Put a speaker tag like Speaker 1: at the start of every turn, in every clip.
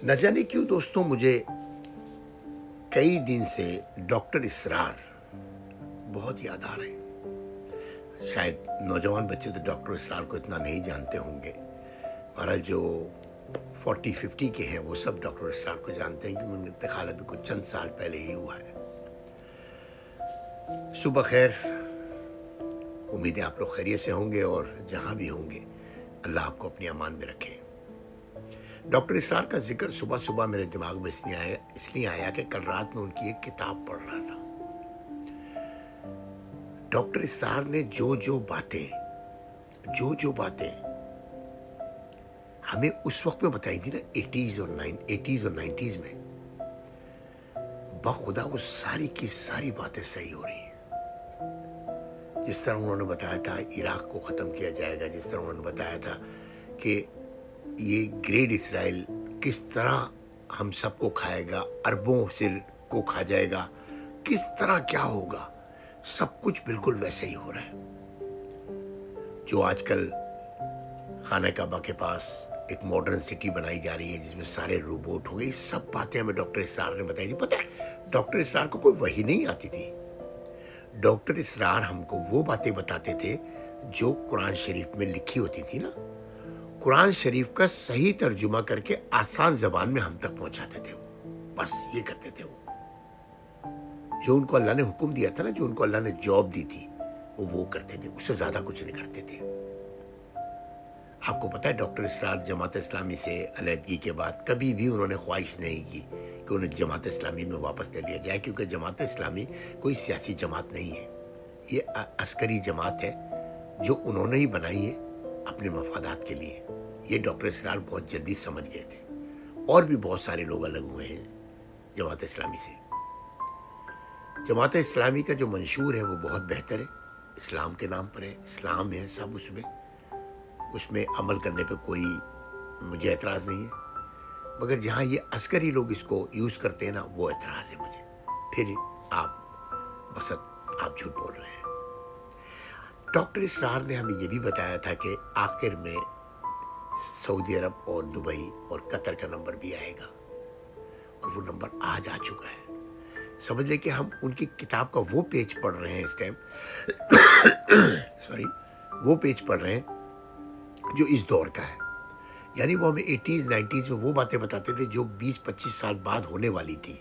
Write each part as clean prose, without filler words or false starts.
Speaker 1: نہ جانے کیوں دوستوں مجھے کئی دن سے ڈاکٹر اسرار بہت یاد آ رہے ہیں۔ شاید نوجوان بچے تو ڈاکٹر اسرار کو اتنا نہیں جانتے ہوں گے، ہمارا جو 40-50 کے ہیں وہ سب ڈاکٹر اسرار کو جانتے ہیں کیونکہ ان کا انتقال ابھی کچھ چند سال پہلے ہی ہوا ہے۔ صبح خیر، امید ہے آپ لوگ خیریت سے ہوں گے اور جہاں بھی ہوں گے اللہ آپ کو اپنی امان میں رکھے۔ ڈاکٹر اسرار کا ذکر صبح صبح میرے دماغ میں اس لیے آیا کہ کل رات میں ان کی ایک کتاب پڑھ رہا تھا۔ ڈاکٹر اسرار نے جو باتیں ہمیں اس وقت میں بتائی تھی نا، 80s اور 90s میں، بخدا وہ ساری کی ساری باتیں صحیح ہو رہی ہیں۔ جس طرح انہوں نے بتایا تھا عراق کو ختم کیا جائے گا، جس طرح انہوں نے بتایا تھا کہ یہ گریٹ اسرائیل کس طرح ہم سب کو کھائے گا، اربوں سے کو کھا جائے گا، کس طرح کیا ہوگا، سب کچھ بالکل ویسے ہی ہو رہا ہے۔ جو آج کل خانہ کعبہ کے پاس ایک ماڈرن سٹی بنائی جا رہی ہے جس میں سارے روبوٹ ہو گئے، یہ سب باتیں ہمیں ڈاکٹر اسرار نے بتائی تھی۔ پتہ ہے ڈاکٹر اسرار کو کوئی وحی نہیں آتی تھی، ڈاکٹر اسرار ہم کو وہ باتیں بتاتے تھے جو قرآن شریف میں لکھی ہوتی تھی نا، قرآن شریف کا صحیح ترجمہ کر کے آسان زبان میں ہم تک پہنچاتے تھے۔ وہ بس یہ کرتے تھے، وہ جو ان کو اللہ نے حکم دیا تھا نا، جو ان کو اللہ نے جاب دی تھی وہ کرتے تھے، اس سے زیادہ کچھ نہیں کرتے تھے۔ آپ کو پتہ ہے ڈاکٹر اسرار جماعت اسلامی سے علیحدگی کے بعد کبھی بھی انہوں نے خواہش نہیں کی کہ انہیں جماعت اسلامی میں واپس لے لیا جائے، کیونکہ جماعت اسلامی کوئی سیاسی جماعت نہیں ہے، یہ عسکری جماعت ہے جو انہوں نے ہی بنائی ہے اپنے مفادات کے لیے۔ یہ ڈاکٹر اسرار بہت جلدی سمجھ گئے تھے، اور بھی بہت سارے لوگ الگ ہوئے ہیں جماعت اسلامی سے۔ جماعت اسلامی کا جو منشور ہے وہ بہت بہتر ہے، اسلام کے نام پر ہے، اسلام ہے سب، اس میں عمل کرنے پہ کوئی مجھے اعتراض نہیں ہے، مگر جہاں یہ عسکری لوگ اس کو یوز کرتے ہیں نا، وہ اعتراض ہے مجھے۔ پھر آپ جھوٹ بول رہے ہیں۔ ڈاکٹر اسرار نے ہمیں یہ بھی بتایا تھا کہ آخر میں سعودی عرب اور دبئی اور قطر کا نمبر بھی آئے گا، اور وہ نمبر آج آ چکا ہے۔ سمجھ لیں کہ ہم ان کی کتاب کا وہ پیج پڑھ رہے ہیں اس ٹائم، وہ پیج پڑھ رہے ہیں جو اس دور کا ہے۔ یعنی وہ ہمیں 80s 90s میں وہ باتیں بتاتے تھے جو 20-25 سال بعد ہونے والی تھی۔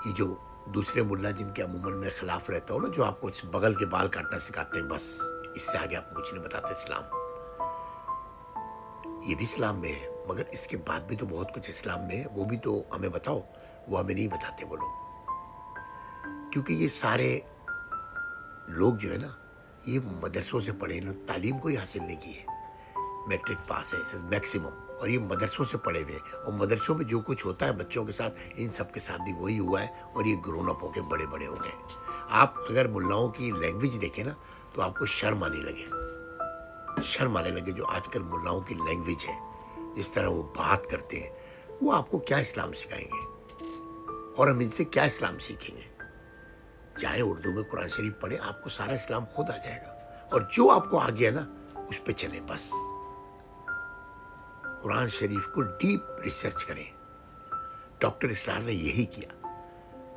Speaker 1: یہ جو دوسرے ملا جن کے عموماً میں خلاف رہتا ہوں نا، جو آپ کو بغل کے بال کاٹنا سکھاتے ہیں، بس اس سے آگے آپ کو کچھ نہیں بتاتے اسلام۔ یہ بھی اسلام میں ہے، مگر اس کے بعد بھی تو بہت کچھ اسلام میں ہے، وہ بھی تو ہمیں بتاؤ۔ وہ ہمیں نہیں بتاتے وہ لوگ، کیونکہ یہ سارے لوگ جو ہے نا، یہ مدرسوں سے پڑھے، تعلیم کوئی حاصل نہیں کی ہے، میٹرک پاس ہے میکسیمم، اور یہ مدرسوں سے پڑھے ہوئے، اور مدرسوں میں جو کچھ ہوتا ہے بچوں کے ساتھ، ان سب کے ساتھ بھی وہی ہوا ہے، اور یہ گرون اپ ہو کے بڑے بڑے ہو گئے۔ آپ اگر ملاؤں کی لینگویج دیکھیں نا تو آپ کو شرم آنے لگے جو آج کل ملاؤں کی لینگویج ہے، جس طرح وہ بات کرتے ہیں، وہ آپ کو کیا اسلام سکھائیں گے، اور ہم ان سے کیا اسلام سیکھیں گے؟ چاہے اردو میں قرآن شریف پڑھیں، آپ کو سارا اسلام خود آ جائے گا، اور جو آپ کو آ گیا نا اس پہ چلیں بس۔ قرآن شریف کو ڈیپ ریسرچ کریں۔ ڈاکٹر اسرار نے یہی کیا،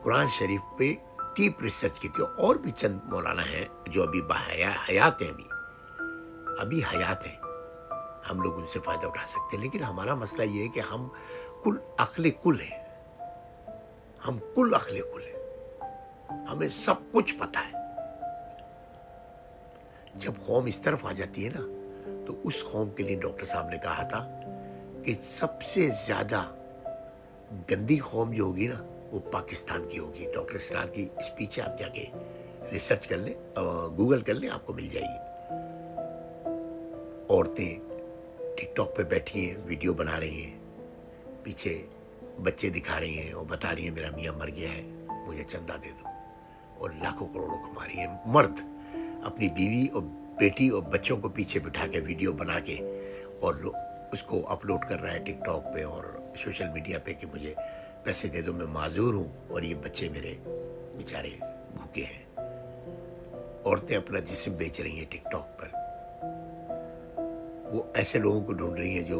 Speaker 1: قرآن شریف پہ ڈیپ ریسرچ کی تھی، اور بھی چند مولانا ہیں جو ابھی حیات ہیں، ابھی حیات ہیں، ہم لوگ ان سے فائدہ اٹھا سکتے ہیں۔ لیکن ہمارا مسئلہ یہ ہے کہ ہم کل عقل کل ہیں، ہمیں سب کچھ پتہ ہے۔ جب قوم اس طرف آ جاتی ہے نا، تو اس قوم کے لیے ڈاکٹر صاحب نے کہا تھا کہ سب سے زیادہ گندی قوم جو ہوگی نا، وہ پاکستان کی ہوگی۔ ڈاکٹر اسرار کی اسپیچ ہے، آپ جا کے ریسرچ کر لیں، گوگل کر لیں، آپ کو مل جائے گی۔ عورتیں ٹک ٹاک پہ بیٹھی ہیں، ویڈیو بنا رہی ہیں، پیچھے بچے دکھا رہی ہیں اور بتا رہی ہیں میرا میاں مر گیا ہے، مجھے چندہ دے دو، اور لاکھوں کروڑوں کما رہی ہیں۔ مرد اپنی بیوی اور بیٹی اور بچوں کو پیچھے بٹھا کے ویڈیو بنا کے، اور اس کو اپلوڈ کر رہا ہے ٹک ٹاک پہ اور سوشل میڈیا پہ کہ مجھے پیسے دے دو، میں معذور ہوں، اور یہ بچے میرے بیچارے بھوکے ہیں۔ عورتیں اپنا جسم بیچ رہی ہیں ٹک ٹاک پر۔ وہ ایسے لوگوں کو ڈھونڈ رہی ہیں جو